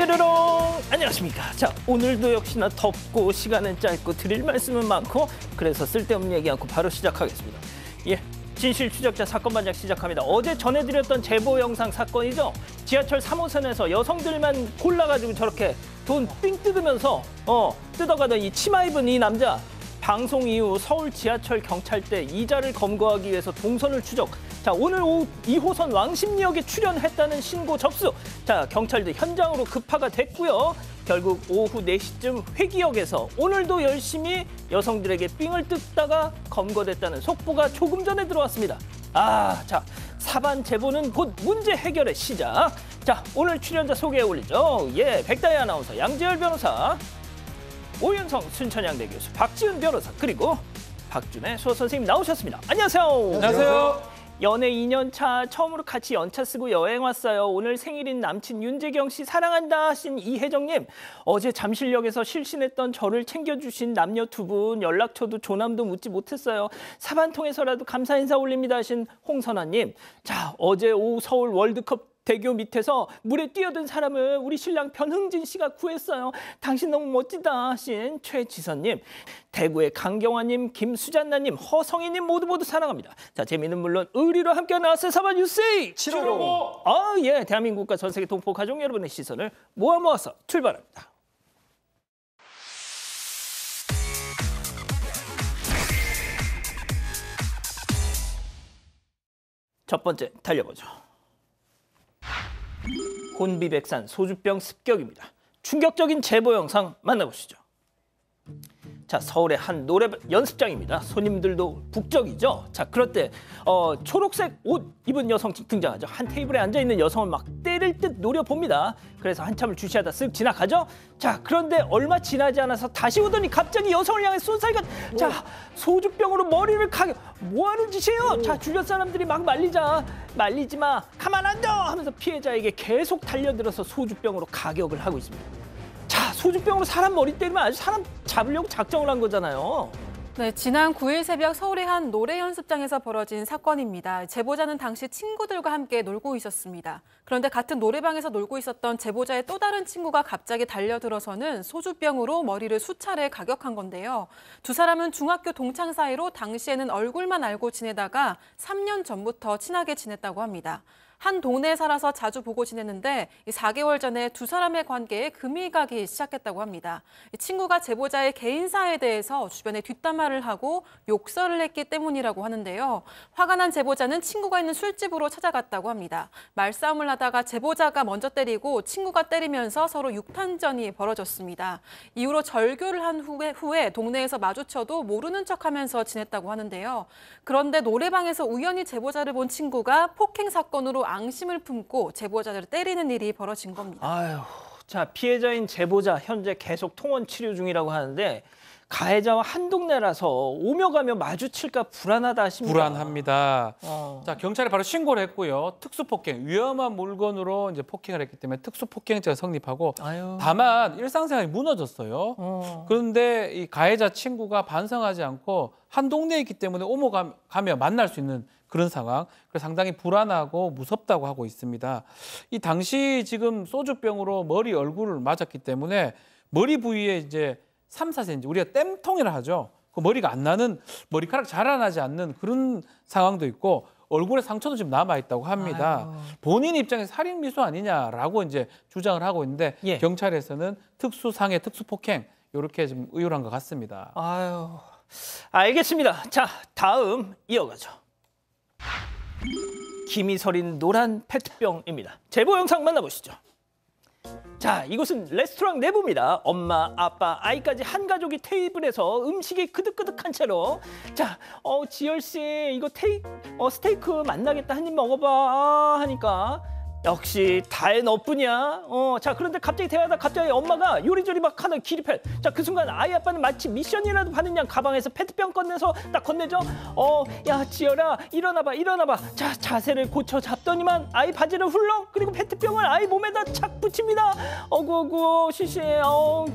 뾰로롱 안녕하십니까. 자, 오늘도 역시나 덥고 시간은 짧고 드릴 말씀은 많고 그래서 쓸데없는 얘기 않고 바로 시작하겠습니다. 예, 진실 추적자 사건 반장 시작합니다. 어제 전해드렸던 제보 영상 사건이죠. 지하철 3호선에서 여성들만 골라가지고 저렇게 돈 삥 뜯으면서 뜯어가던 이 치마 입은 이 남자. 방송 이후 서울 지하철 경찰대 이자를 검거하기 위해서 동선을 추적. 자, 오늘 오후 2호선 왕십리역에 출연했다는 신고 접수. 자, 경찰도 현장으로 급파가 됐고요. 결국 오후 4시쯤 회기역에서 오늘도 열심히 여성들에게 삥을 뜯다가 검거됐다는 속보가 조금 전에 들어왔습니다. 자, 사반 제보는 곧 문제 해결의 시작. 자, 오늘 출연자 소개해 올리죠. 예, 백다희 아나운서, 양재열 변호사, 오윤성 순천향대 교수, 박지은 변호사, 그리고 박준혜 수호선생님 나오셨습니다. 안녕하세요. 안녕하세요. 연애 2년 차 처음으로 같이 연차 쓰고 여행 왔어요. 오늘 생일인 남친 윤재경 씨 사랑한다 하신 이혜정님. 어제 잠실역에서 실신했던 저를 챙겨주신 남녀 두 분 연락처도 조남도 묻지 못했어요. 사반 통해서라도 감사 인사 올립니다 하신 홍선아님. 자, 어제 오후 서울 월드컵 대교 밑에서 물에 뛰어든 사람을 우리 신랑 변흥진 씨가 구했어요. 당신 너무 멋지다 하신 최지선님, 대구의 강경화님, 김수잔나님, 허성희님 모두 사랑합니다. 자, 재미는 물론 의리로 함께 나왔어요. 사반 뉴스 755. 예, 대한민국과 전 세계 동포 가족 여러분의 시선을 모아서 출발합니다. 첫 번째 달려보죠. 혼비백산 소주병 습격입니다. 충격적인 제보 영상 만나보시죠. 자, 서울의 한 노래 연습장입니다. 손님들도 북적이죠. 자, 그럴 때 초록색 옷 입은 여성 등장하죠. 한 테이블에 앉아있는 여성을 막 때릴 듯 노려봅니다. 그래서 한참을 주시하다 쓱 지나가죠. 자, 그런데 얼마 지나지 않아서 다시 오더니 갑자기 여성을 향해 쏜살이가. 자, 소주병으로 머리를 뭐 하는 짓이에요? 자, 주변 사람들이 막 말리지 마, 가만 안 둬 하면서 피해자에게 계속 달려들어서 소주병으로 가격을 하고 있습니다. 자, 소주병으로 사람 머리 때리면 아주 사람 잡으려고 작정을 한 거잖아요. 네, 지난 9일 새벽 서울의 한 노래 연습장에서 벌어진 사건입니다. 제보자는 당시 친구들과 함께 놀고 있었습니다. 그런데 같은 노래방에서 놀고 있었던 제보자의 또 다른 친구가 갑자기 달려들어서는 소주병으로 머리를 수차례 가격한 건데요. 두 사람은 중학교 동창 사이로 당시에는 얼굴만 알고 지내다가 3년 전부터 친하게 지냈다고 합니다. 한 동네에 살아서 자주 보고 지냈는데 4개월 전에 두 사람의 관계에 금이 가기 시작했다고 합니다. 친구가 제보자의 개인사에 대해서 주변에 뒷담화를 하고 욕설을 했기 때문이라고 하는데요. 화가 난 제보자는 친구가 있는 술집으로 찾아갔다고 합니다. 말싸움을 하다가 제보자가 먼저 때리고 친구가 때리면서 서로 육탄전이 벌어졌습니다. 이후로 절교를 한 후에 동네에서 마주쳐도 모르는 척하면서 지냈다고 하는데요. 그런데 노래방에서 우연히 제보자를 본 친구가 폭행 사건으로 앙심을 품고 제보자를 때리는 일이 벌어진 겁니다. 아유, 자, 피해자인 제보자 현재 계속 통원 치료 중이라고 하는데 가해자와 한 동네라서 오며 가며 마주칠까 불안하다 하십니다. 불안합니다. 자, 경찰에 바로 신고를 했고요. 특수폭행, 위험한 물건으로 이제 폭행을 했기 때문에 특수폭행죄가 성립하고 다만 일상생활이 무너졌어요. 그런데 이 가해자 친구가 반성하지 않고 한 동네에 있기 때문에 오며 가며 만날 수 있는 그런 상황. 그래서 상당히 불안하고 무섭다고 하고 있습니다. 이 당시 지금 소주병으로 머리, 얼굴을 맞았기 때문에 머리 부위에 이제 3, 4cm, 우리가 땜통이라 하죠. 그 머리가 안 나는, 머리카락 자라나지 않는 그런 상황도 있고 얼굴에 상처도 지금 남아있다고 합니다. 본인 입장에서 살인 미수 아니냐라고 이제 주장을 하고 있는데 경찰에서는 특수상해, 특수폭행 이렇게 좀 의율한 것 같습니다. 알겠습니다. 자, 다음 이어가죠. 김이 서린 노란 페트병입니다. 제보 영상 만나보시죠. 자, 이곳은 레스토랑 내부입니다. 엄마, 아빠, 아이까지 한 가족이 테이블에서 음식이 그득그득한 채로. 자, 지열 씨 이거 스테이크 만나겠다, 한 입 먹어봐 하니까 역시 다의 너뿐이야. 자, 그런데 갑자기 대화하다 갑자기 엄마가 요리조리 막 하는 기립해. 자, 그 순간 아이 아빠는 마치 미션이라도 받은 양 가방에서 페트병 꺼내서 딱 건네죠. 야, 지열아, 일어나봐. 자, 자세를 고쳐 잡더니만 아이 바지를 훌렁, 그리고 페트병을 아이 몸에다 착 붙입니다. 어구, 시시,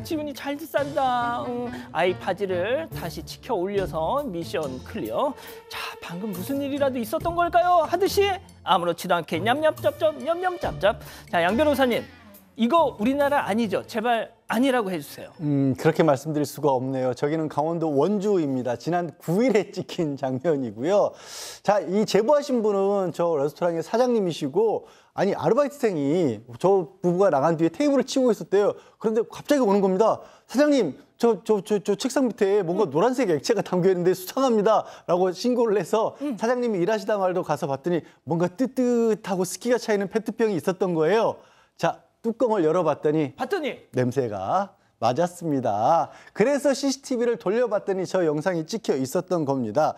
지훈이 잘 산다. 아이 바지를 다시 치켜 올려서 미션 클리어. 자, 방금 무슨 일이라도 있었던 걸까요? 하듯이 아무렇지도 않게 냠냠짭짭. 자, 양 변호사님, 이거 우리나라 아니죠? 제발 아니라고 해주세요. 그렇게 말씀드릴 수가 없네요. 저기는 강원도 원주입니다. 지난 9일에 찍힌 장면이고요. 자, 이 제보하신 분은 저 레스토랑의 사장님이시고, 아니 아르바이트생이 저 부부가 나간 뒤에 테이블을 치고 있었대요. 그런데 갑자기 오는 겁니다. 사장님, 저 책상 밑에 뭔가 노란색 액체가 담겨 있는데 수상합니다라고 신고를 해서 사장님이 일하시다 말도 가서 봤더니 뭔가 뜨뜻하고 습기가 차 있는 페트병이 있었던 거예요. 자, 뚜껑을 열어봤더니 냄새가 맞았습니다. 그래서 CCTV를 돌려봤더니 저 영상이 찍혀 있었던 겁니다.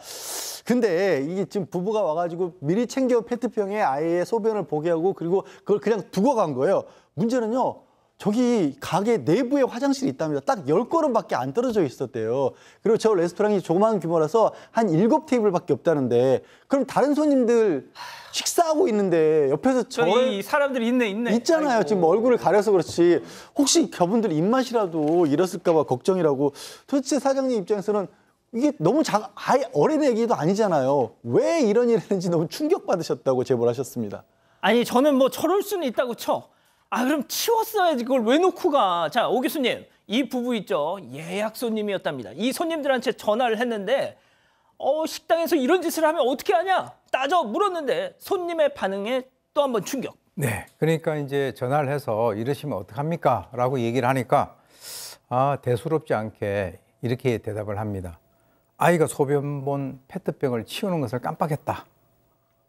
근데 이게 지금 부부가 와가지고 미리 챙겨온 페트병에 아이의 소변을 보게 하고 그리고 그걸 그냥 두고 간 거예요. 문제는요. 저기 가게 내부에 화장실이 있답니다. 딱 10걸음밖에 안 떨어져 있었대요. 그리고 저 레스토랑이 조그마한 규모라서 한 7테이블밖에 없다는데 그럼 다른 손님들 식사하고 있는데 옆에서 저희 사람들이 있네. 있잖아요. 아이고. 지금 얼굴을 가려서 그렇지. 혹시 저분들 입맛이라도 잃었을까 봐 걱정이라고. 도대체 사장님 입장에서는 이게 너무 아예 어린 애기도 아니잖아요. 왜 이런 일을 했는지 너무 충격받으셨다고 제보를 하셨습니다. 아니 저는 뭐 저럴 수는 있다고 쳐. 아 그럼 치웠어야지. 그걸 왜 놓고 가. 자, 오 교수님, 이 부부 있죠. 예약 손님이었답니다. 이 손님들한테 전화를 했는데 식당에서 이런 짓을 하면 어떻게 하냐 따져 물었는데 손님의 반응에 또 한 번 충격. 네, 그러니까 이제 전화를 해서 이러시면 어떡합니까? 라고 얘기를 하니까 대수롭지 않게 이렇게 대답을 합니다. 아이가 소변 본 페트병을 치우는 것을 깜빡했다.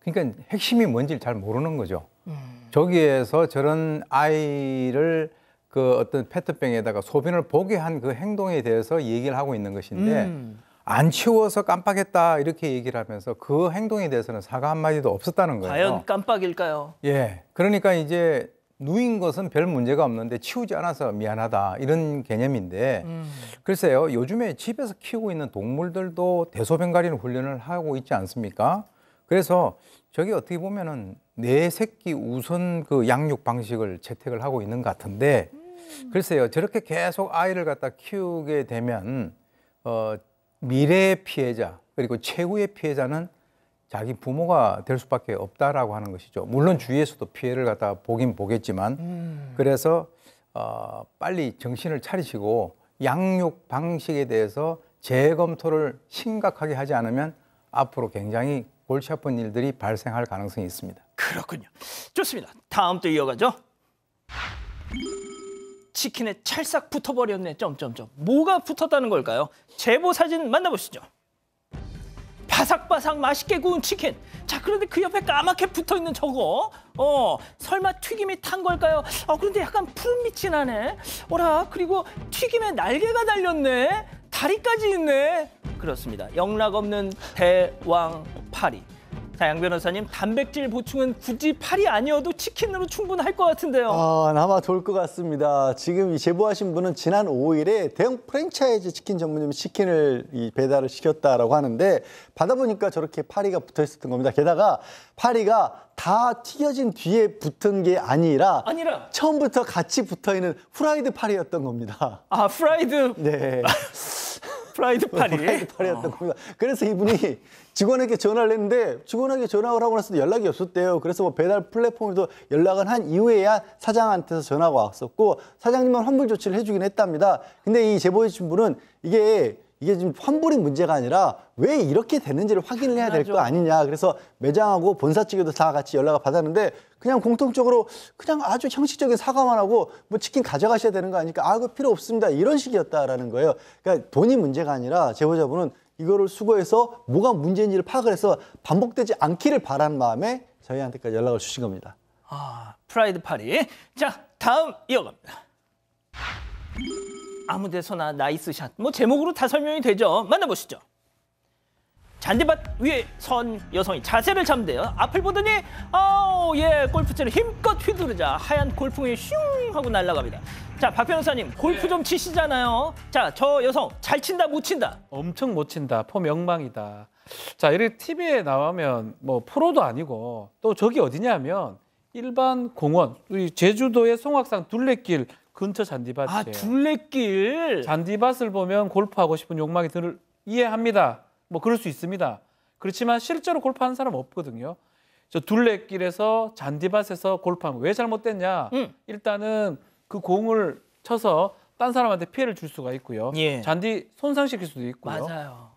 그러니까 핵심이 뭔지를 잘 모르는 거죠. 저기에서 저런 아이를 그 어떤 페트병에다가 소변을 보게 한 그 행동에 대해서 얘기를 하고 있는 것인데 안 치워서 깜빡했다 이렇게 얘기를 하면서 그 행동에 대해서는 사과 한마디도 없었다는 거예요. 과연 깜빡일까요? 예, 그러니까 이제 누인 것은 별 문제가 없는데 치우지 않아서 미안하다 이런 개념인데 글쎄요, 요즘에 집에서 키우고 있는 동물들도 대소변 가리는 훈련을 하고 있지 않습니까? 그래서 저게 어떻게 보면은 내 새끼 우선 그 양육 방식을 채택을 하고 있는 것 같은데 글쎄요, 저렇게 계속 아이를 갖다 키우게 되면 미래의 피해자 그리고 최후의 피해자는 자기 부모가 될 수밖에 없다라고 하는 것이죠. 물론 주위에서도 피해를 갖다 보긴 보겠지만 그래서 빨리 정신을 차리시고 양육 방식에 대해서 재검토를 심각하게 하지 않으면 앞으로 굉장히 골치 아픈 일들이 발생할 가능성이 있습니다. 그렇군요. 좋습니다. 다음 또 이어가죠. 치킨에 찰싹 붙어버렸네. 점점점. 뭐가 붙었다는 걸까요? 제보 사진 만나보시죠. 바삭바삭 맛있게 구운 치킨. 자, 그런데 그 옆에 까맣게 붙어있는 저거. 설마 튀김이 탄 걸까요? 그런데 약간 푸른 빛이 나네. 그리고 튀김에 날개가 달렸네. 다리까지 있네. 그렇습니다. 영락 없는 대왕파리. 자, 양 변호사님, 단백질 보충은 굳이 파리 아니어도 치킨으로 충분할 것 같은데요. 아마 돌 것 같습니다. 지금 이 제보하신 분은 지난 5일에 대형 프랜차이즈 치킨 전문점 치킨을 배달을 시켰다라고 하는데 받아보니까 저렇게 파리가 붙어 있었던 겁니다. 게다가 파리가 다 튀겨진 뒤에 붙은 게 아니라 처음부터 같이 붙어 있는 프라이드 파리였던 겁니다. 프라이드. 네. 프라이드 파리. 프라이드 파리였던 겁니다. 그래서 이분이 직원에게 전화를 했는데 직원에게 전화를 하고 나서도 연락이 없었대요. 그래서 뭐 배달 플랫폼에도 연락을 한 이후에야 사장한테서 전화가 왔었고 사장님은 환불 조치를 해주긴 했답니다. 근데 이 제보해 주신 분은 이게 지금 환불이 문제가 아니라 왜 이렇게 됐는지를 확인을 해야 될 거 아니냐. 그래서 매장하고 본사 측에도 다 같이 연락을 받았는데 그냥 공통적으로 그냥 아주 형식적인 사과만 하고 뭐 치킨 가져가셔야 되는 거 아니까 그거 필요 없습니다. 이런 식이었다라는 거예요. 그러니까 돈이 문제가 아니라 제보자분은 이거를 수거해서 뭐가 문제인지를 파악을 해서 반복되지 않기를 바라는 마음에 저희한테까지 연락을 주신 겁니다. 프라이드 파리. 자, 다음 이어갑니다. 아무 데서나 나이스샷. 뭐 제목으로 다 설명이 되죠. 만나보시죠. 잔디밭 위에 선 여성이 자세를 잡는데요. 앞을 보더니 골프채를 힘껏 휘두르자 하얀 골프공이 슝 하고 날아갑니다. 자, 박 변호사님, 골프 좀 치시잖아요. 자, 저 여성 잘 친다 못 친다? 엄청 못 친다. 폼 엉망이다. 자, 이렇게 TV에 나오면 뭐 프로도 아니고 또 저기 어디냐면 일반 공원, 우리 제주도의 송악산 둘레길 근처 잔디밭이에요. 둘레길. 잔디밭을 보면 골프하고 싶은 욕망이 이해합니다. 뭐 그럴 수 있습니다. 그렇지만 실제로 골프하는 사람 없거든요. 저 둘레길에서 잔디밭에서 골프하면 왜 잘못됐냐? 일단은 그 공을 쳐서 딴 사람한테 피해를 줄 수가 있고요. 예. 잔디 손상시킬 수도 있고요. 맞아요.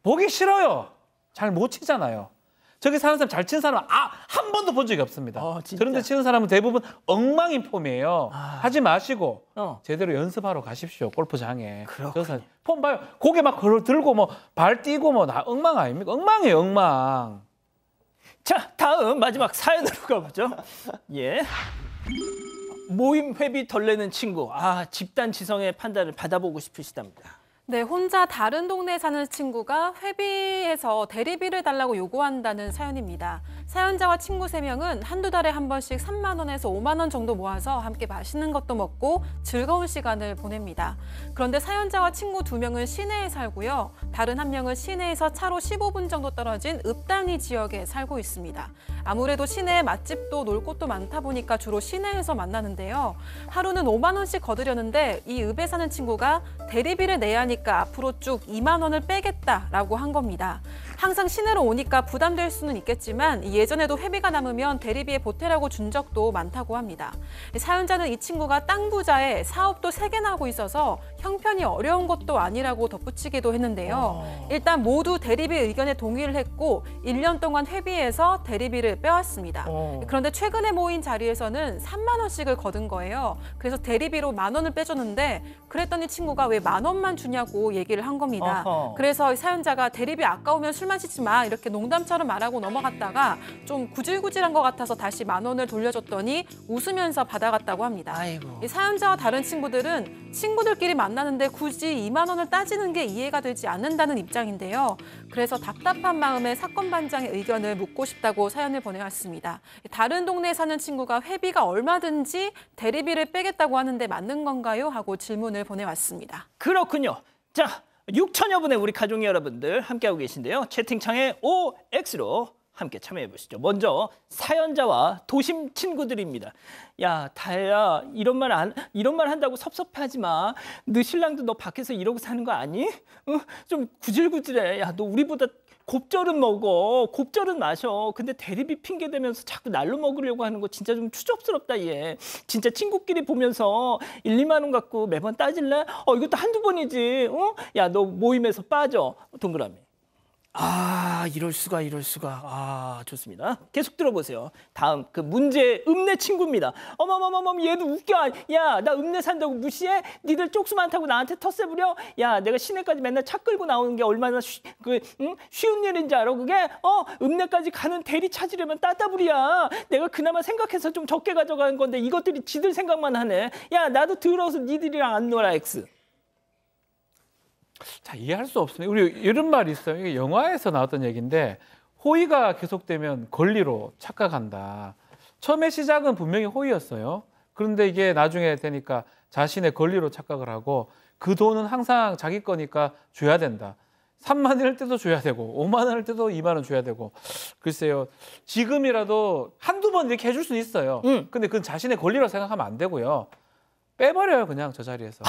보기 싫어요. 잘 못 치잖아요. 저기 사는 사람 잘 치는 사람 한 번도 본 적이 없습니다. 진짜? 그런데 치는 사람은 대부분 엉망인 폼이에요. 하지 마시고 제대로 연습하러 가십시오. 골프장에. 그렇군요. 폼 봐요. 고개 막 들고 뭐 발 띄고 뭐 나 엉망 아닙니까? 엉망이에요, 엉망. 자, 다음 마지막 사연으로 가보죠. 예. 모임 회비 덜 내는 친구. 집단 지성의 판단을 받아보고 싶으시답니다. 네, 혼자 다른 동네에 사는 친구가 회비에서 대리비를 달라고 요구한다는 사연입니다. 사연자와 친구 3명은 한두 달에 한 번씩 3만 원에서 5만 원 정도 모아서 함께 맛있는 것도 먹고 즐거운 시간을 보냅니다. 그런데 사연자와 친구 2명은 시내에 살고요. 다른 1명은 시내에서 차로 15분 정도 떨어진 읍단위 지역에 살고 있습니다. 아무래도 시내에 맛집도 놀 곳도 많다 보니까 주로 시내에서 만나는데요. 하루는 5만 원씩 거두려는데 이 읍에 사는 친구가 대리비를 내야 하니까 앞으로 쭉 2만 원을 빼겠다라고 한 겁니다. 항상 시내로 오니까 부담될 수는 있겠지만 예전에도 회비가 남으면 대리비에 보태라고 준 적도 많다고 합니다. 사연자는 이 친구가 땅 부자에 사업도 3개나 하고 있어서 형편이 어려운 것도 아니라고 덧붙이기도 했는데요. 일단 모두 대리비 의견에 동의를 했고 1년 동안 회비에서 대리비를 빼왔습니다. 그런데 최근에 모인 자리에서는 3만 원씩을 거둔 거예요. 그래서 대리비로 1만 원을 빼줬는데 그랬더니 친구가 왜 1만 원만 주냐고 얘기를 한 겁니다. 그래서 사연자가 대리비 아까우면 술 마시지 마 이렇게 농담처럼 말하고 넘어갔다가 좀 구질구질한 것 같아서 다시 1만 원을 돌려줬더니 웃으면서 받아갔다고 합니다. 아이고. 이 사연자와 다른 친구들은 친구들끼리 만나는데 굳이 2만 원을 따지는 게 이해가 되지 않는다는 입장인데요. 그래서 답답한 마음에 사건 반장의 의견을 묻고 싶다고 사연을 보내왔습니다. 다른 동네에 사는 친구가 회비가 얼마든지 대리비를 빼겠다고 하는데 맞는 건가요? 하고 질문을 보내왔습니다. 그렇군요. 자, 6천여 분의 우리 가족 여러분들 함께하고 계신데요. 채팅창에 OX로 함께 참여해 보시죠. 먼저 사연자와 도심 친구들입니다. 야, 다혜야, 이런 말 한다고 섭섭해하지 마. 너 신랑도 너 밖에서 이러고 사는 거 아니? 좀 구질구질해. 야, 너 우리보다 곱절은 먹어. 곱절은 마셔. 근데 대리비 핑계 대면서 자꾸 날로 먹으려고 하는 거 진짜 좀 추접스럽다, 얘. 진짜 친구끼리 보면서 1, 2만 원 갖고 매번 따질래? 이것도 한두 번이지. 야, 너 모임에서 빠져. 동그라미. 이럴 수가. 좋습니다. 계속 들어보세요. 다음 그 문제 읍내 친구입니다. 어머머머머, 얘도 웃겨. 야, 나 읍내 산다고 무시해? 니들 쪽수 많다고 나한테 텃세 부려? 야, 내가 시내까지 맨날 차 끌고 나오는 게 얼마나 쉬운 일인지 알아? 그게 읍내까지 가는 대리 찾으려면 따따블이야. 내가 그나마 생각해서 좀 적게 가져가는 건데 이것들이 지들 생각만 하네. 야, 나도 더러워서 니들이랑 안 놀아, X. 자, 이해할 수 없습니다. 우리 이런 말이 있어요. 이게 영화에서 나왔던 얘기인데 호의가 계속되면 권리로 착각한다. 처음에 시작은 분명히 호의였어요. 그런데 이게 나중에 되니까 자신의 권리로 착각을 하고 그 돈은 항상 자기 거니까 줘야 된다. 3만 원일 때도 줘야 되고 5만 원일 때도 2만 원 줘야 되고 글쎄요. 지금이라도 한두 번 이렇게 해줄 수는 있어요. 근데 그건 자신의 권리로 생각하면 안 되고요. 빼버려요, 그냥 저 자리에서.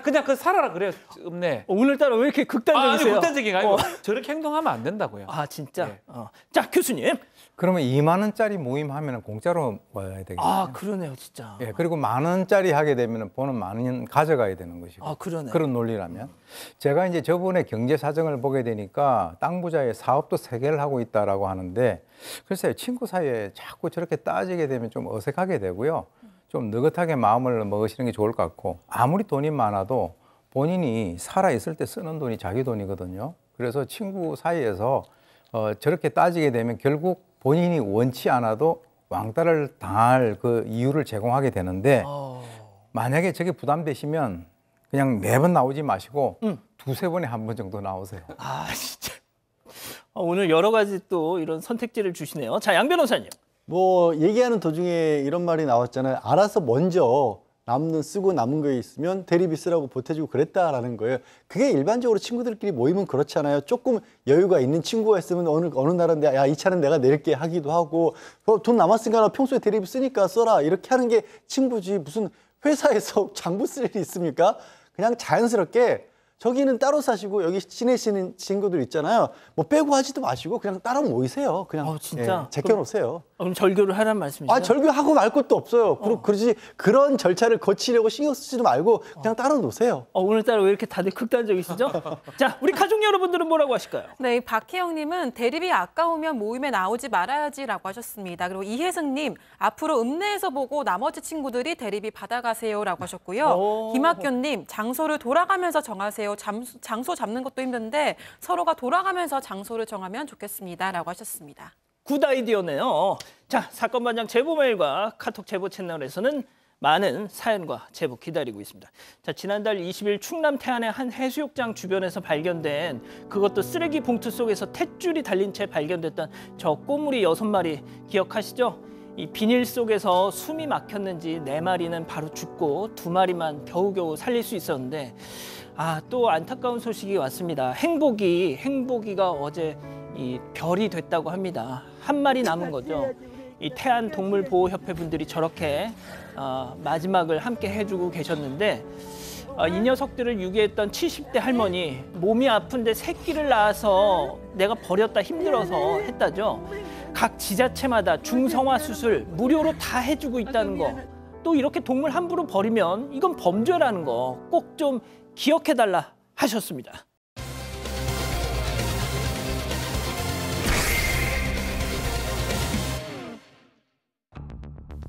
그냥 그 살아라 그래요, 읍내. 오늘따라 왜 이렇게 극단적이세요? 아니, 극단적인 거 아니고 저렇게 행동하면 안 된다고요. 진짜? 네. 자, 교수님. 그러면 2만 원짜리 모임 하면 공짜로 와야 되겠네요. 그러네요, 진짜. 예, 그리고 1만 원짜리 하게 되면 본은 1만 원 가져가야 되는 것이고. 그러네. 그런 논리라면. 제가 이제 저번에 경제 사정을 보게 되니까 땅 부자의 사업도 3개를 하고 있다라고 하는데 글쎄요, 친구 사이에 자꾸 저렇게 따지게 되면 좀 어색하게 되고요. 좀 느긋하게 마음을 먹으시는 게 좋을 것 같고 아무리 돈이 많아도 본인이 살아있을 때 쓰는 돈이 자기 돈이거든요. 그래서 친구 사이에서 저렇게 따지게 되면 결국 본인이 원치 않아도 왕따를 당할 그 이유를 제공하게 되는데 만약에 저게 부담되시면 그냥 매번 나오지 마시고 두세 번에 한 번 정도 나오세요. 진짜. 오늘 여러 가지 또 이런 선택지를 주시네요. 자, 양 변호사님. 얘기하는 도중에 이런 말이 나왔잖아요. 알아서 먼저 쓰고 남은 거에 있으면 대리비 쓰라고 보태주고 그랬다라는 거예요. 그게 일반적으로 친구들끼리 모이면 그렇잖아요. 조금 여유가 있는 친구가 있으면 어느 날인데 야, 이 차는 내가 낼게 하기도 하고 돈 남았으니까 나 평소에 대리비 쓰니까 써라 이렇게 하는 게 친구지 무슨 회사에서 장부 쓸 일이 있습니까? 그냥 자연스럽게 저기는 따로 사시고 여기 지내시는 친구들 있잖아요. 뭐 빼고 하지도 마시고 그냥 따로 모이세요. 그냥 진짜? 제껴놓으세요. 그럼 절교를 하란 말씀이시죠? 절교하고 말 것도 없어요. 그러지 그런 절차를 거치려고 신경 쓰지도 말고 그냥 따로 놓으세요. 오늘따라 왜 이렇게 다들 극단적이시죠? 자, 우리 가족 여러분들은 뭐라고 하실까요? 네, 박혜영님은 대립이 아까우면 모임에 나오지 말아야지라고 하셨습니다. 그리고 이혜승님, 앞으로 읍내에서 보고 나머지 친구들이 대립이 받아가세요라고 하셨고요. 김학균님, 장소를 돌아가면서 정하세요. 장소 잡는 것도 힘든데 서로가 돌아가면서 장소를 정하면 좋겠습니다라고 하셨습니다. 굿 아이디어네요. 자, 사건 반장 제보 메일과 카톡 제보 채널에서는 많은 사연과 제보 기다리고 있습니다. 자, 지난달 20일 충남 태안의 한 해수욕장 주변에서 발견된 그것도 쓰레기 봉투 속에서 탯줄이 달린 채 발견됐던 저 꼬물이 6마리 기억하시죠? 이 비닐 속에서 숨이 막혔는지 4마리는 바로 죽고 2마리만 겨우겨우 살릴 수 있었는데 또 안타까운 소식이 왔습니다. 행복이가 어제 이 별이 됐다고 합니다. 1마리 남은 거죠. 이 태안 동물보호협회 분들이 저렇게 마지막을 함께 해주고 계셨는데 이 녀석들을 유기했던 70대 할머니 몸이 아픈데 새끼를 낳아서 내가 버렸다 힘들어서 했다죠. 각 지자체마다 중성화 수술 무료로 다 해주고 있다는 거. 또 이렇게 동물 함부로 버리면 이건 범죄라는 거 꼭 좀 기억해달라 하셨습니다.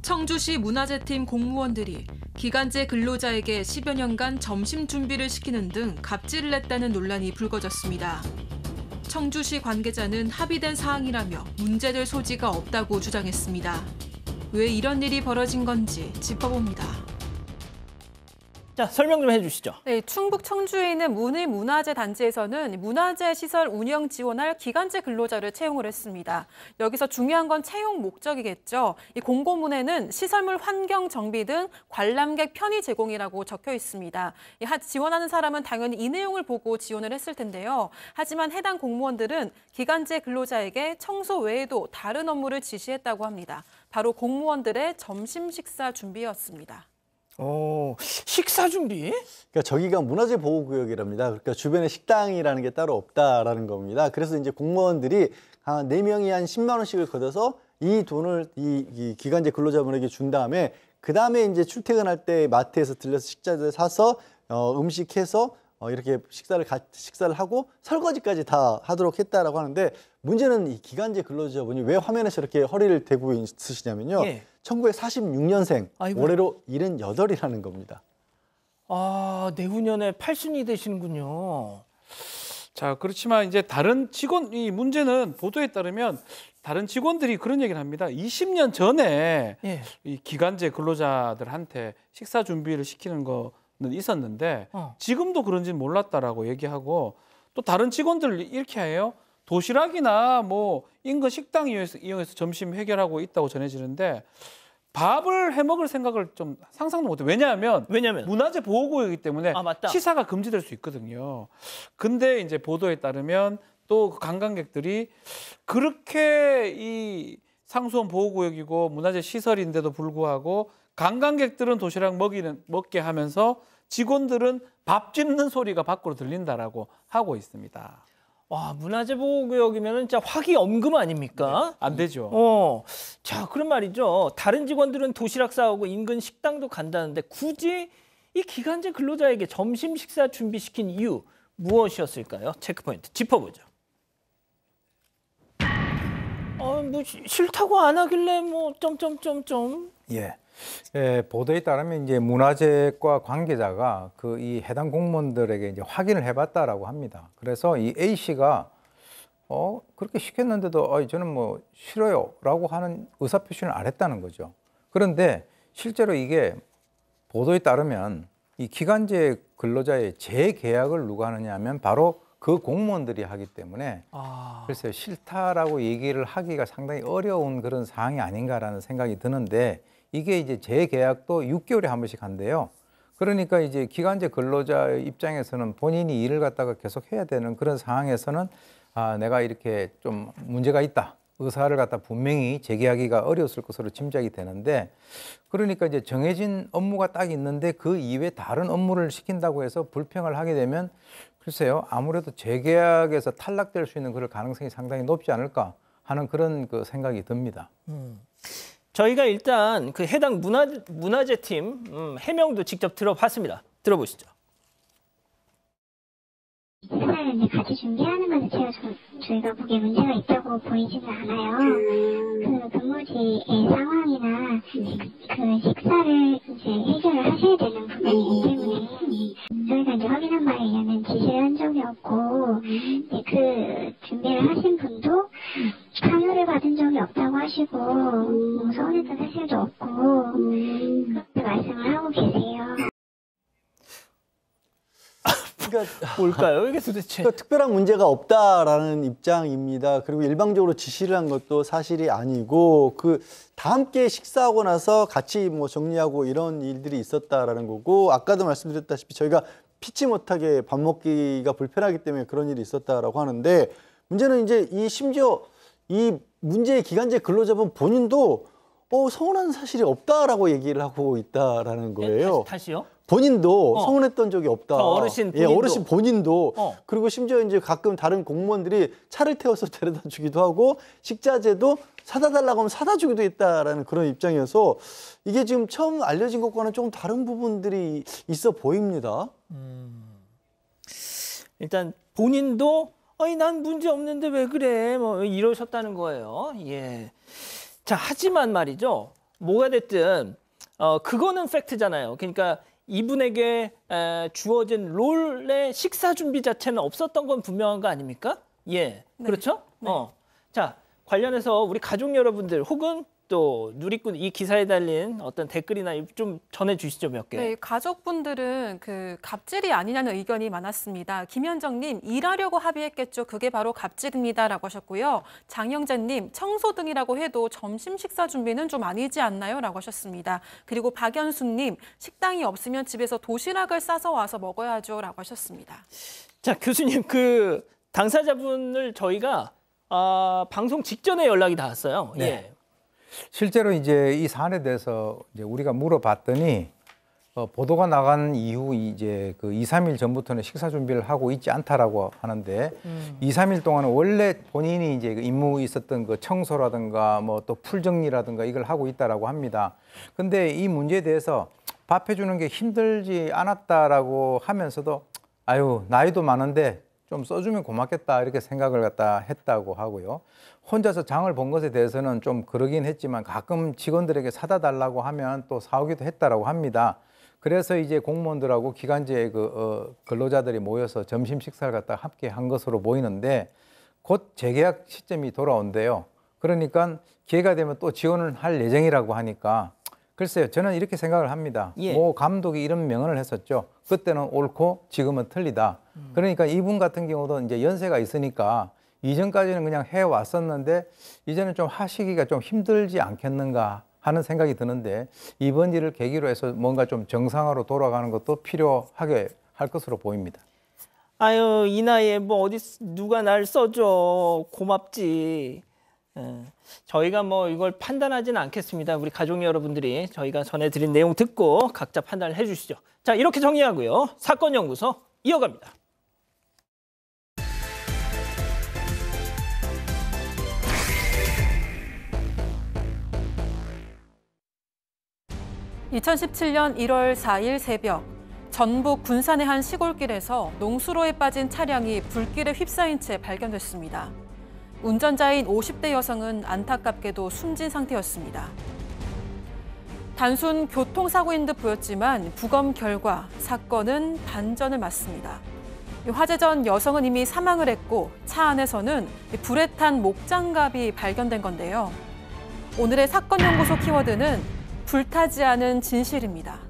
청주시 문화재팀 공무원들이 기간제 근로자에게 10여 년간 점심 준비를 시키는 등 갑질을 했다는 논란이 불거졌습니다. 청주시 관계자는 합의된 사항이라며 문제될 소지가 없다고 주장했습니다. 왜 이런 일이 벌어진 건지 짚어봅니다. 자, 설명 좀 해주시죠. 네, 충북 청주에 있는 문의문화재 단지에서는 문화재 시설 운영 지원할 기간제 근로자를 채용을 했습니다. 여기서 중요한 건 채용 목적이겠죠. 이 공고문에는 시설물 환경 정비 등 관람객 편의 제공이라고 적혀 있습니다. 지원하는 사람은 당연히 이 내용을 보고 지원을 했을 텐데요. 하지만 해당 공무원들은 기간제 근로자에게 청소 외에도 다른 업무를 지시했다고 합니다. 바로 공무원들의 점심 식사 준비였습니다. 식사 준비? 그러니까 저기가 문화재 보호구역이랍니다. 그러니까 주변에 식당이라는 게 따로 없다라는 겁니다. 그래서 이제 공무원들이 한 4명이 한 10만 원씩을 걷어서 이 돈을 이 기간제 근로자분에게 준 다음에 그 다음에 이제 출퇴근할 때 마트에서 들려서 식자재 사서 음식해서 이렇게 식사를 하고 설거지까지 다 하도록 했다라고 하는데 문제는 이 기간제 근로자분이 왜 화면에 저렇게 허리를 대고 있으시냐면요. 1946년생, 올해로 78이라는 겁니다. 내후년에 80이 되시는군요. 자, 그렇지만 이제 다른 이 문제는 보도에 따르면 다른 직원들이 그런 얘기를 합니다. 20년 전에 이 기간제 근로자들한테 식사 준비를 시키는 거는 있었는데 지금도 그런지는 몰랐다라고 얘기하고 또 다른 직원들 이렇게 해요. 도시락이나 뭐 인근 식당 이용해서 점심 해결하고 있다고 전해지는데 밥을 해 먹을 생각을 좀 상상도 못해요. 왜냐하면 문화재 보호구역이기 때문에 시사가 금지될 수 있거든요. 근데 이제 보도에 따르면 또 그 관광객들이 그렇게 이 상수원 보호구역이고 문화재 시설인데도 불구하고 관광객들은 도시락 먹게 하면서 직원들은 밥 짓는 소리가 밖으로 들린다라고 하고 있습니다. 문화재 보호구역이면 진짜 화기엄금 아닙니까? 네, 안 되죠. 자, 그런 말이죠. 다른 직원들은 도시락 싸오고 인근 식당도 간다는데 굳이 이 기간제 근로자에게 점심 식사 준비시킨 이유 무엇이었을까요? 체크포인트 짚어보죠. 뭐 싫다고 안 하길래 뭐 점점점점. 보도에 따르면 이제 문화재과 관계자가 이 해당 공무원들에게 이제 확인을 해봤다라고 합니다. 그래서 이 A 씨가 그렇게 시켰는데도 저는 뭐 싫어요라고 하는 의사표시는 안 했다는 거죠. 그런데 실제로 이게 보도에 따르면 이 기간제 근로자의 재계약을 누가 하느냐면 바로 그 공무원들이 하기 때문에 글쎄요, 싫다라고 얘기를 하기가 상당히 어려운 그런 상황이 아닌가라는 생각이 드는데 이게 이제 재계약도 6개월에 한 번씩 한대요. 그러니까 이제 기간제 근로자의 입장에서는 본인이 일을 갖다가 계속 해야 되는 그런 상황에서는 내가 이렇게 좀 문제가 있다. 의사를 갖다 분명히 제기하기가 어려웠을 것으로 짐작이 되는데 그러니까 이제 정해진 업무가 딱 있는데 그 이외에 다른 업무를 시킨다고 해서 불평을 하게 되면 글쎄요 아무래도 재계약에서 탈락될 수 있는 그럴 가능성이 상당히 높지 않을까 하는 그런 그 생각이 듭니다. 저희가 일단 그 해당 문화재팀 해명도 직접 들어봤습니다. 들어보시죠. 식사를 이제 같이 준비하는 것 자체가 저희가 보기에 문제가 있다고 보이지는 않아요. 그 근무지의 상황이나 그 식사를 이제 해결을 하셔야 되는 부분이기 때문에 저희가 이제 확인한 바에 의하면 지시를 한 적이 없고 그 준비를 하신 분도 강요를 받은 적이 없다고 하시고 뭐 서운했던 사실도 없고 그렇게 말씀을 하고 계세요. 그러니까 뭘까요, 이게 도대체? 그러니까 특별한 문제가 없다라는 입장입니다. 그리고 일방적으로 지시를 한 것도 사실이 아니고 다 함께 식사하고 나서 같이 뭐 정리하고 이런 일들이 있었다라는 거고 아까도 말씀드렸다시피 저희가 피치 못하게 밥 먹기가 불편하기 때문에 그런 일이 있었다라고 하는데 문제는 이제 심지어 이 문제의 기간제 근로자분 본인도 서운한 사실이 없다라고 얘기를 하고 있다라는 거예요. 다시요? 본인도 서운했던 적이 없다. 어르신 본인도. 예, 어르신 본인도. 그리고 심지어 이제 가끔 다른 공무원들이 차를 태워서 데려다 주기도 하고 식자재도 사다 달라고 하면 사다 주기도 했다라는 그런 입장이어서 이게 지금 처음 알려진 것과는 조금 다른 부분들이 있어 보입니다. 일단 본인도 난 문제 없는데 왜 그래? 뭐 이러셨다는 거예요. 예. 자, 하지만 말이죠. 뭐가 됐든 그거는 팩트잖아요. 그러니까 이분에게 주어진 롤의 식사 준비 자체는 없었던 건 분명한 거 아닙니까? 예, 네. 그렇죠? 네. 자, 관련해서 우리 가족 여러분들 혹은 또 누리꾼 이 기사에 달린 어떤 댓글이나 좀 전해주시죠, 몇 개. 네, 가족분들은 그 갑질이 아니냐는 의견이 많았습니다. 김현정님, 일하려고 합의했겠죠. 그게 바로 갑질입니다라고 하셨고요. 장영재님, 청소 등이라고 해도 점심 식사 준비는 좀 아니지 않나요?라고 하셨습니다. 그리고 박연수님, 식당이 없으면 집에서 도시락을 싸서 와서 먹어야죠라고 하셨습니다. 자, 교수님, 그 당사자분을 저희가 방송 직전에 연락이 닿았어요. 네. 예. 실제로 이제 이 사안에 대해서 이제 우리가 물어봤더니 보도가 나간 이후 이제 그 2, 3일 전부터는 식사 준비를 하고 있지 않다라고 하는데 2, 3일 동안은 원래 본인이 이제 그 임무 있었던 그 청소라든가 뭐 또 풀정리라든가 이걸 하고 있다라고 합니다. 근데 이 문제에 대해서 밥 해주는 게 힘들지 않았다라고 하면서도 아유 나이도 많은데 좀 써주면 고맙겠다 이렇게 생각을 갖다 했다고 하고요. 혼자서 장을 본 것에 대해서는 좀 그러긴 했지만 가끔 직원들에게 사다 달라고 하면 또 사오기도 했다라고 합니다. 그래서 이제 공무원들하고 기간제 근로자들이 모여서 점심 식사를 갖다 함께 한 것으로 보이는데 곧 재계약 시점이 돌아온대요. 그러니까 기회가 되면 또 지원을 할 예정이라고 하니까 글쎄요, 저는 이렇게 생각을 합니다. 예. 모 감독이 이런 명언을 했었죠. 그때는 옳고 지금은 틀리다. 그러니까 이분 같은 경우도 이제 연세가 있으니까 이전까지는 그냥 해왔었는데 이제는 좀 하시기가 좀 힘들지 않겠는가 하는 생각이 드는데 이번 일을 계기로 해서 뭔가 좀 정상화로 돌아가는 것도 필요하게 할 것으로 보입니다. 아유, 이 나이에 뭐 어디 누가 날 써줘. 고맙지. 저희가 뭐 이걸 판단하지는 않겠습니다. 우리 가족 여러분들이 저희가 전해드린 내용 듣고 각자 판단을 해주시죠. 자, 이렇게 정리하고요. 사건연구소 이어갑니다. (2017년 1월 4일) 새벽 전북 군산의 한 시골길에서 농수로에 빠진 차량이 불길에 휩싸인 채 발견됐습니다. 운전자인 50대 여성은 안타깝게도 숨진 상태였습니다. 단순 교통사고인 듯 보였지만 부검 결과 사건은 반전을 맞습니다. 화재 전 여성은 이미 사망을 했고 차 안에서는 불에 탄 목장갑이 발견된 건데요. 오늘의 사건연구소 키워드는 불타지 않은 진실입니다.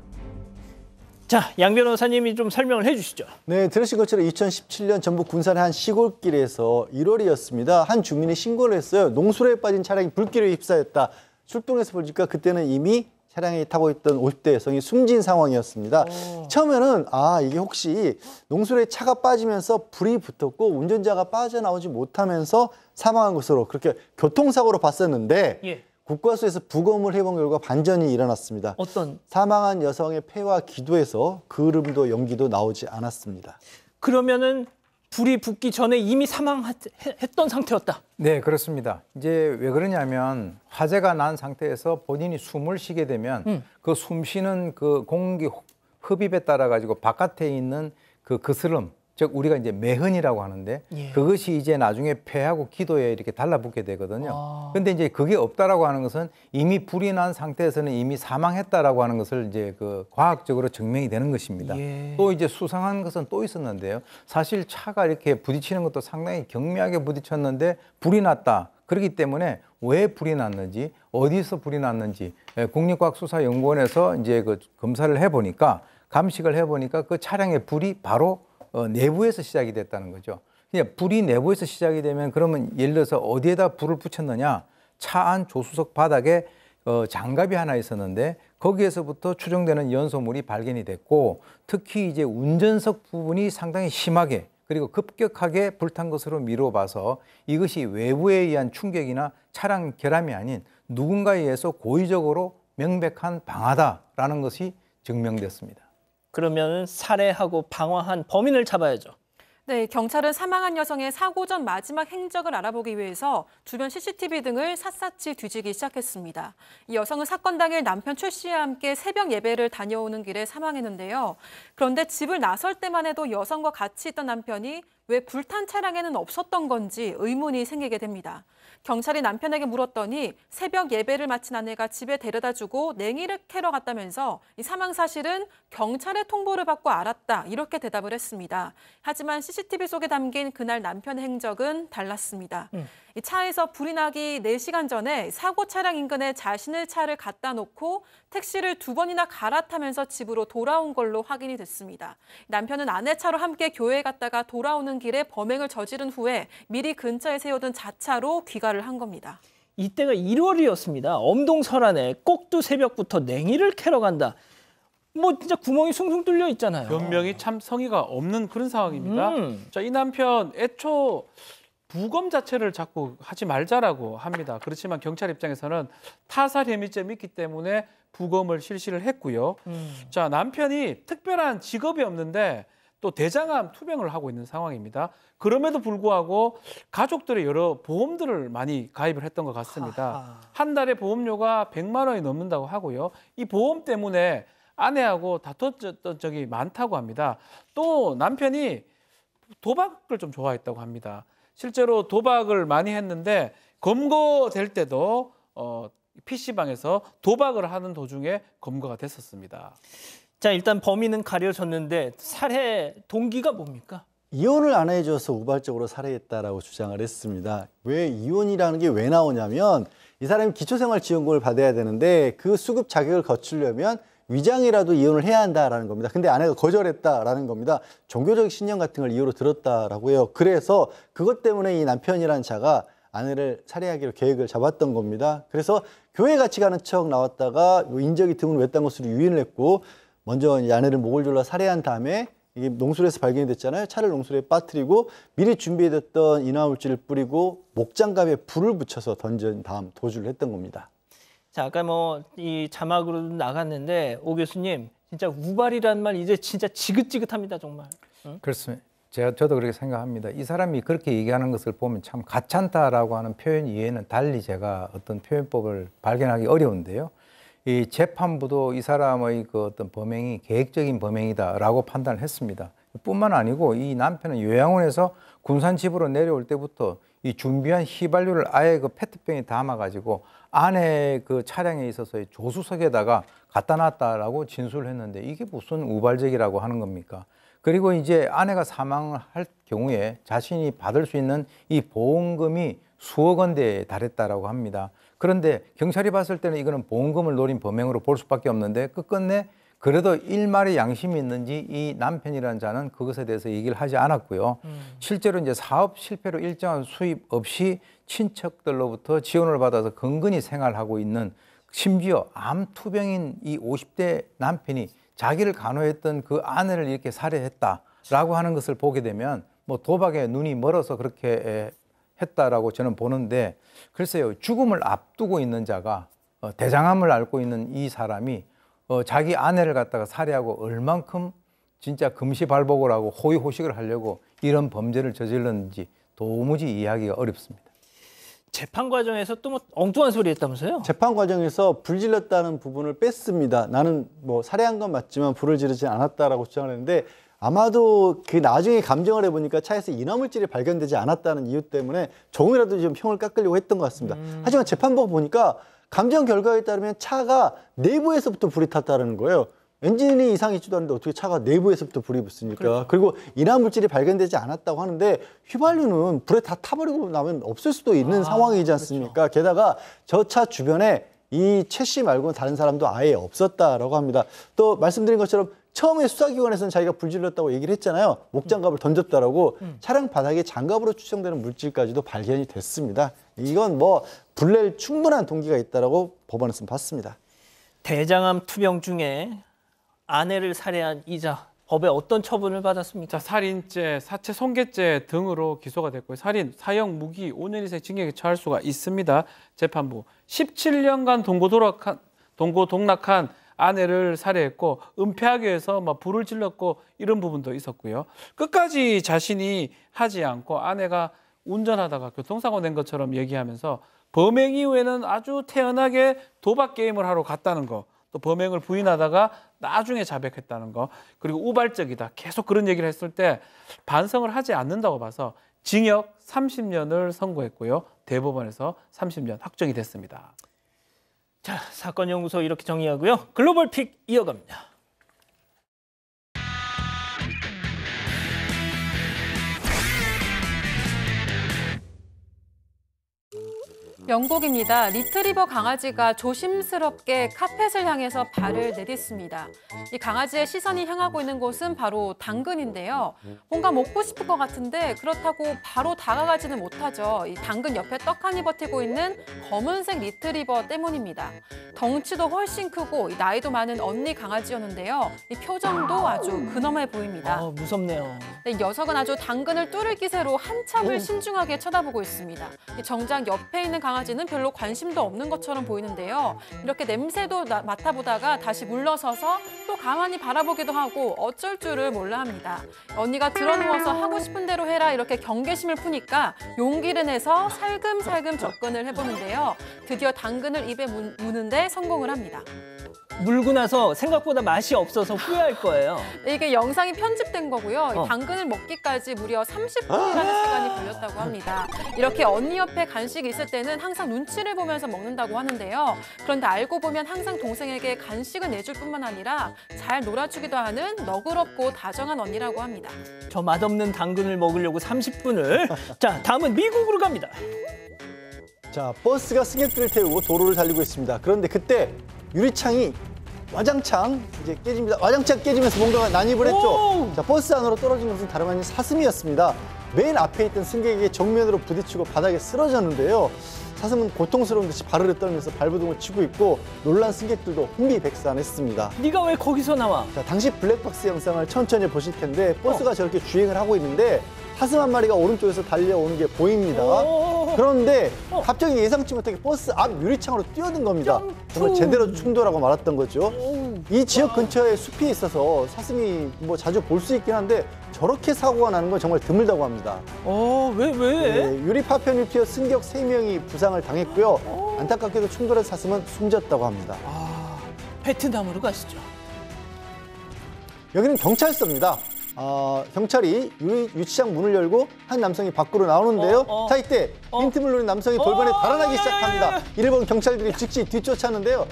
자, 양 변호사님이 좀 설명을 해주시죠. 네, 들으신 것처럼 2017년 전북 군산의 한 시골길에서 1월이었습니다. 한 주민이 신고를 했어요. 농수로에 빠진 차량이 불길에 휩싸였다. 출동해서 보니까 그때는 이미 차량에 타고 있던 50대 여성이 숨진 상황이었습니다. 처음에는 이게 혹시 농술에 차가 빠지면서 불이 붙었고 운전자가 빠져나오지 못하면서 사망한 것으로 그렇게 교통사고로 봤었는데 예. 국과수에서 부검을 해본 결과 반전이 일어났습니다. 어떤? 사망한 여성의 폐와 기도에서 그름도 연기도 나오지 않았습니다. 그러면은 불이 붙기 전에 이미 사망했던 상태였다. 네, 그렇습니다. 이제 왜 그러냐면 화재가 난 상태에서 본인이 숨을 쉬게 되면 그 숨 쉬는 그 공기 흡입에 따라 가지고 바깥에 있는 그 거스름, 즉 우리가 이제 매흔이라고 하는데 예. 그것이 이제 나중에 폐하고 기도에 이렇게 달라붙게 되거든요. 근데 이제 그게 없다라고 하는 것은 이미 불이 난 상태에서는 이미 사망했다라고 하는 것을 이제 그 과학적으로 증명이 되는 것입니다. 예. 또 이제 수상한 것은 또 있었는데요. 사실 차가 이렇게 부딪히는 것도 상당히 경미하게 부딪혔는데 불이 났다. 그렇기 때문에 왜 불이 났는지, 어디서 불이 났는지 국립과학수사연구원에서 이제 그 검사를 해보니까 감식을 해보니까 그 차량의 불이 바로 내부에서 시작이 됐다는 거죠. 그냥 불이 내부에서 시작이 되면 그러면 예를 들어서 어디에다 불을 붙였느냐? 차 안 조수석 바닥에 장갑이 하나 있었는데 거기에서부터 추정되는 연소물이 발견이 됐고 특히 이제 운전석 부분이 상당히 심하게 그리고 급격하게 불탄 것으로 미뤄봐서 이것이 외부에 의한 충격이나 차량 결함이 아닌 누군가에 의해서 고의적으로 명백한 방화다라는 것이 증명됐습니다. 그러면 살해하고 방화한 범인을 잡아야죠. 네, 경찰은 사망한 여성의 사고 전 마지막 행적을 알아보기 위해서 주변 CCTV 등을 샅샅이 뒤지기 시작했습니다. 이 여성은 사건 당일 남편 최 씨와 함께 새벽 예배를 다녀오는 길에 사망했는데요. 그런데 집을 나설 때만 해도 여성과 같이 있던 남편이 왜 불탄 차량에는 없었던 건지 의문이 생기게 됩니다. 경찰이 남편에게 물었더니 새벽 예배를 마친 아내가 집에 데려다주고 냉이를 캐러 갔다면서 이 사망 사실은 경찰의 통보를 받고 알았다 이렇게 대답을 했습니다. 하지만 CCTV 속에 담긴 그날 남편의 행적은 달랐습니다. 이 차에서 불이 나기 4시간 전에 사고 차량 인근에 자신의 차를 갖다 놓고 택시를 2번이나 갈아타면서 집으로 돌아온 걸로 확인이 됐습니다. 남편은 아내 차로 함께 교회에 갔다가 돌아오는 길에 범행을 저지른 후에 미리 근처에 세워둔 자차로 귀가를 한 겁니다. 이때가 1월이었습니다. 엄동설안에 꼭두 새벽부터 냉이를 캐러 간다. 뭐 진짜 구멍이 숭숭 뚫려 있잖아요. 변명이 참 성의가 없는 그런 상황입니다. 자, 이 남편 애초 부검 자체를 자꾸 하지 말자라고 합니다. 그렇지만 경찰 입장에서는 타살 혐의점이 있기 때문에 부검을 실시를 했고요. 자, 남편이 특별한 직업이 없는데 또 대장암 투병을 하고 있는 상황입니다. 그럼에도 불구하고 가족들의 여러 보험들을 많이 가입을 했던 것 같습니다. 한 달에 보험료가 100만 원이 넘는다고 하고요. 이 보험 때문에 아내하고 다퉜던 적이 많다고 합니다. 또 남편이 도박을 좀 좋아했다고 합니다. 실제로 도박을 많이 했는데 검거될 때도 PC방에서 도박을 하는 도중에 검거가 됐었습니다. 자, 일단 범인은 가려졌는데 살해 동기가 뭡니까? 이혼을 안 해줘서 우발적으로 살해했다라고 주장을 했습니다. 왜 이혼이라는 게 왜 나오냐면 이 사람이 기초생활지원금을 받아야 되는데 그 수급 자격을 거치려면 위장이라도 이혼을 해야 한다라는 겁니다. 근데 아내가 거절했다라는 겁니다. 종교적 신념 같은 걸 이유로 들었다라고 해요. 그래서 그것 때문에 이 남편이라는 자가 아내를 살해하기로 계획을 잡았던 겁니다. 그래서 교회 같이 가는 척 나왔다가 인적이 드문 외딴 것으로 유인을 했고 먼저 이 아내를 목을 졸라 살해한 다음에 이게 농술에서 발견이 됐잖아요. 차를 농술에 빠뜨리고 미리 준비해뒀던 인화물질을 뿌리고 목장갑에 불을 붙여서 던진 다음 도주를 했던 겁니다. 자, 아까 뭐 이 자막으로 나갔는데 오 교수님 진짜 우발이라는 말 이제 진짜 지긋지긋합니다 정말. 응? 그렇습니다. 저도 그렇게 생각합니다. 이 사람이 그렇게 얘기하는 것을 보면 참 가찮다라고 하는 표현 이외에는 달리 제가 어떤 표현법을 발견하기 어려운데요. 이 재판부도 이 사람의 그 어떤 범행이 계획적인 범행이다라고 판단을 했습니다. 뿐만 아니고 이 남편은 요양원에서 군산 집으로 내려올 때부터 이 준비한 휘발유를 아예 그 페트병에 담아가지고 안에 그 차량에 있어서의 조수석에다가 갖다 놨다라고 진술을 했는데 이게 무슨 우발적이라고 하는 겁니까? 그리고 이제 아내가 사망을 할 경우에 자신이 받을 수 있는 이 보험금이 수억 원대에 달했다라고 합니다. 그런데 경찰이 봤을 때는 이거는 보험금을 노린 범행으로 볼 수밖에 없는데 끝끝내 그래도 일말의 양심이 있는지 이 남편이라는 자는 그것에 대해서 얘기를 하지 않았고요. 실제로 이제 사업 실패로 일정한 수입 없이 친척들로부터 지원을 받아서 근근히 생활하고 있는 심지어 암투병인 이 50대 남편이 자기를 간호했던 그 아내를 이렇게 살해했다라고 하는 것을 보게 되면 뭐 도박에 눈이 멀어서 그렇게 했다라고 저는 보는데, 글쎄요, 죽음을 앞두고 있는 자가 대장암을 앓고 있는 이 사람이 자기 아내를 갖다가 살해하고 얼만큼 진짜 금시발복을 하고 호의호식을 하려고 이런 범죄를 저질렀는지 도무지 이해하기가 어렵습니다. 재판 과정에서 또 뭐 엉뚱한 소리 했다면서요? 재판 과정에서 불 질렀다는 부분을 뺐습니다. 나는 뭐 살해한 건 맞지만 불을 지르지 않았다라고 주장을 했는데, 아마도 그 나중에 감정을 해보니까 차에서 인화물질이 발견되지 않았다는 이유 때문에 조금이라도 좀 형을 깎으려고 했던 것 같습니다. 하지만 재판부 보니까 감정 결과에 따르면 차가 내부에서부터 불이 탔다는 거예요. 엔진이 이상이 있지도 않은데 어떻게 차가 내부에서부터 불이 붙습니까? 그렇죠. 그리고 인화물질이 발견되지 않았다고 하는데, 휘발유는 불에 다 타버리고 나면 없을 수도 있는 상황이지 않습니까? 그렇죠. 게다가 저 차 주변에 이 최 씨 말고는 다른 사람도 아예 없었다라고 합니다. 또 말씀드린 것처럼 처음에 수사기관에서는 자기가 불 질렀다고 얘기를 했잖아요. 목장갑을 던졌다라고. 차량 바닥에 장갑으로 추정되는 물질까지도 발견이 됐습니다. 이건 뭐 불낼 충분한 동기가 있다라고 법원에서는 봤습니다. 대장암 투병 중에 아내를 살해한 이자, 법에 어떤 처분을 받았습니까? 자, 살인죄, 사체 손괴죄 등으로 기소가 됐고요. 살인, 사형, 무기, 5년 이상 징역에 처할 수가 있습니다. 재판부 17년간 동고 동락한 아내를 살해했고 은폐하기 위해서 막 불을 질렀고 이런 부분도 있었고요. 끝까지 자신이 하지 않고 아내가 운전하다가 교통사고 낸 것처럼 얘기하면서 범행 이후에는 아주 태연하게 도박 게임을 하러 갔다는 거, 또 범행을 부인하다가 나중에 자백했다는 거, 그리고 우발적이다, 계속 그런 얘기를 했을 때 반성을 하지 않는다고 봐서 징역 30년을 선고했고요. 대법원에서 30년 확정이 됐습니다. 자, 사건 연구소 이렇게 정리하고요. 글로벌 픽 이어갑니다. 영국입니다. 리트리버 강아지가 조심스럽게 카펫을 향해서 발을 내딛습니다. 이 강아지의 시선이 향하고 있는 곳은 바로 당근인데요. 뭔가 먹고 싶을 것 같은데 그렇다고 바로 다가가지는 못하죠. 이 당근 옆에 떡하니 버티고 있는 검은색 리트리버 때문입니다. 덩치도 훨씬 크고 나이도 많은 언니 강아지였는데요. 이 표정도 아주 근엄해 보입니다. 무섭네요. 이 녀석은 아주 당근을 뚫을 기세로 한참을 신중하게 쳐다보고 있습니다. 정작 옆에 있는 강아지는 별로 관심도 없는 것처럼 보이는데요. 이렇게 냄새도 맡아보다가 다시 물러서서 또 가만히 바라보기도 하고 어쩔 줄을 몰라 합니다. 언니가 드러누워서 하고 싶은 대로 해라 이렇게 경계심을 푸니까 용기를 내서 살금살금 접근을 해보는데요. 드디어 당근을 입에 무는데 성공을 합니다. 물고 나서 생각보다 맛이 없어서 후회할 거예요. 이게 영상이 편집된 거고요. 이 당근을 먹기까지 무려 30분이라는 시간이 걸렸다고 합니다. 이렇게 언니 옆에 간식이 있을 때는 항상 눈치를 보면서 먹는다고 하는데요. 그런데 알고 보면 항상 동생에게 간식을 내줄 뿐만 아니라 잘 놀아주기도 하는 너그럽고 다정한 언니라고 합니다. 저 맛없는 당근을 먹으려고 30분을. 자, 다음은 미국으로 갑니다. 자, 버스가 승객들을 태우고 도로를 달리고 있습니다. 그런데 그때 유리창이 와장창 이제 깨집니다. 와장창 깨지면서 뭔가가 난입을 했죠. 자, 버스 안으로 떨어진 것은 다름 아닌 사슴이었습니다. 맨 앞에 있던 승객에게 정면으로 부딪히고 바닥에 쓰러졌는데요. 사슴은 고통스러운 듯이 바르르 떨면서 발버둥을 치고 있고 놀란 승객들도 혼비백산했습니다. 네가 왜 거기서 나와? 자, 당시 블랙박스 영상을 천천히 보실 텐데 버스가 저렇게 주행을 하고 있는데 사슴 한 마리가 오른쪽에서 달려오는 게 보입니다. 그런데 갑자기 예상치 못하게 버스 앞 유리창으로 뛰어든 겁니다. 정말 제대로 충돌하고 말았던 거죠. 이 지역 근처에 숲이 있어서 사슴이 뭐 자주 볼 수 있긴 한데 저렇게 사고가 나는 건 정말 드물다고 합니다. 왜? 네, 유리 파편을 피해 승객 3명이 부상을 당했고요. 안타깝게도 충돌한 사슴은 숨졌다고 합니다. 베트남으로 가시죠. 여기는 경찰서입니다. 경찰이 유치장 문을 열고 한 남성이 밖으로 나오는데요. 자, 이때 빈틈을 노린 남성이 돌변에 달아나기 시작합니다. 이를 본 경찰들이 즉시 뒤쫓았는데요.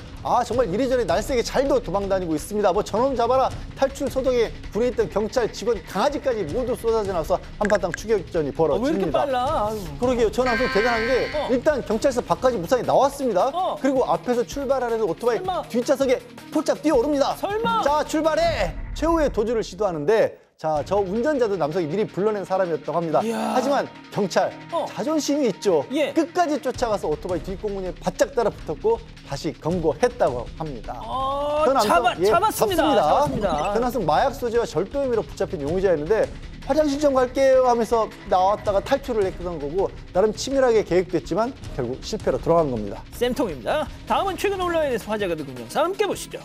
정말 이리저리 날쌔게 잘도 도망다니고 있습니다. 뭐 저놈 잡아라, 탈출 소동에 불에 있던 경찰 직원, 강아지까지 모두 쏟아져 나와서 한바탕 추격전이 벌어집니다. 왜 이렇게 빨라? 아유. 그러게요. 저 남성 대단한 게 일단 경찰서 밖까지 무사히 나왔습니다. 그리고 앞에서 출발하려는 오토바이 뒷좌석에 포착 뛰어오릅니다. 설마? 자, 출발해! 최후의 도주를 시도하는데 자, 저 운전자도 남성이 미리 불러낸 사람이었다고 합니다. 이야. 하지만 경찰 자존심이 있죠. 예. 끝까지 쫓아가서 오토바이 뒷공문에 바짝 따라붙었고 다시 검거했다고 합니다. 잡았습니다. 그 남성 마약 소지와 절도 혐의로 붙잡힌 용의자였는데 화장실 좀 갈게요 하면서 나왔다가 탈출을 했던 거고 나름 치밀하게 계획됐지만 결국 실패로 돌아간 겁니다. 쌤통입니다. 다음은 최근 온라인에서 화제가 되고 있는 영상 함께 보시죠.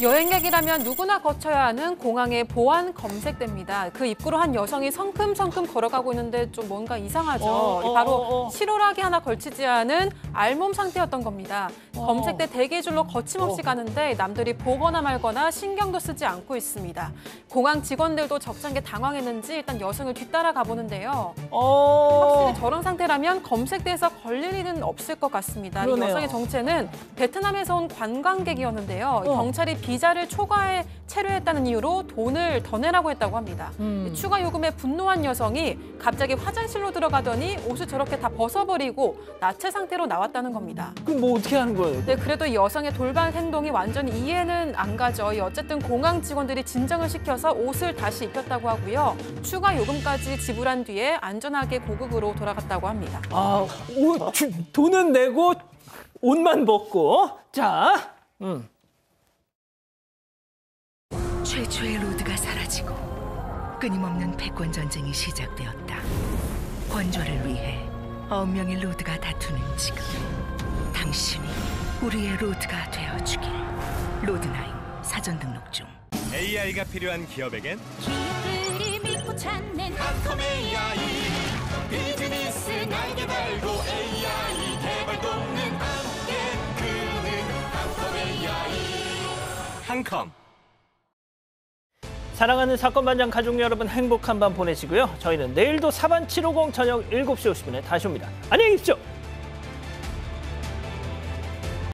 여행객이라면 누구나 거쳐야 하는 공항의 보안 검색대입니다. 그 입구로 한 여성이 성큼성큼 걸어가고 있는데 좀 뭔가 이상하죠. 바로 실오라기 하나 걸치지 않은 알몸 상태였던 겁니다. 검색대 대기줄로 거침없이 가는데 남들이 보거나 말거나 신경도 쓰지 않고 있습니다. 공항 직원들도 적잖게 당황했는지 일단 여성을 뒤따라 가보는데요. 확실히 저런 상태라면 검색대에서 걸릴 일은 없을 것 같습니다. 이 여성의 정체는 베트남에서 온 관광객이었는데요. 경찰이 비자를 초과해 체류했다는 이유로 돈을 더 내라고 했다고 합니다. 추가 요금에 분노한 여성이 갑자기 화장실로 들어가더니 옷을 저렇게 다 벗어버리고 나체 상태로 나왔다는 겁니다. 그럼 뭐 어떻게 하는 거예요? 네, 그래도 이 여성의 돌발 행동이 완전히 이해는 안 가죠. 어쨌든 공항 직원들이 진정을 시켜서 옷을 다시 입혔다고 하고요. 추가 요금까지 지불한 뒤에 안전하게 고국으로 돌아갔다고 합니다. 돈은 내고 옷만 벗고 자. 최초의 로드가 사라지고 끊임없는 패권 전쟁이 시작되었다. 권좌를 위해 9명의 로드가 다투는 지금 당신이 우리의 로드가 되어주길. 로드나인 사전 등록 중. AI가 필요한 기업에겐 기업들이 믿고 찾는 한컴 AI 비즈니스 날개 달고 AI 개발 돕는 함께 그는 한컴 AI 한컴. 사랑하는 사건반장 가족 여러분 행복한 밤 보내시고요. 저희는 내일도 사반 750 저녁 7시 50분에 다시 옵니다. 안녕히 계십시오.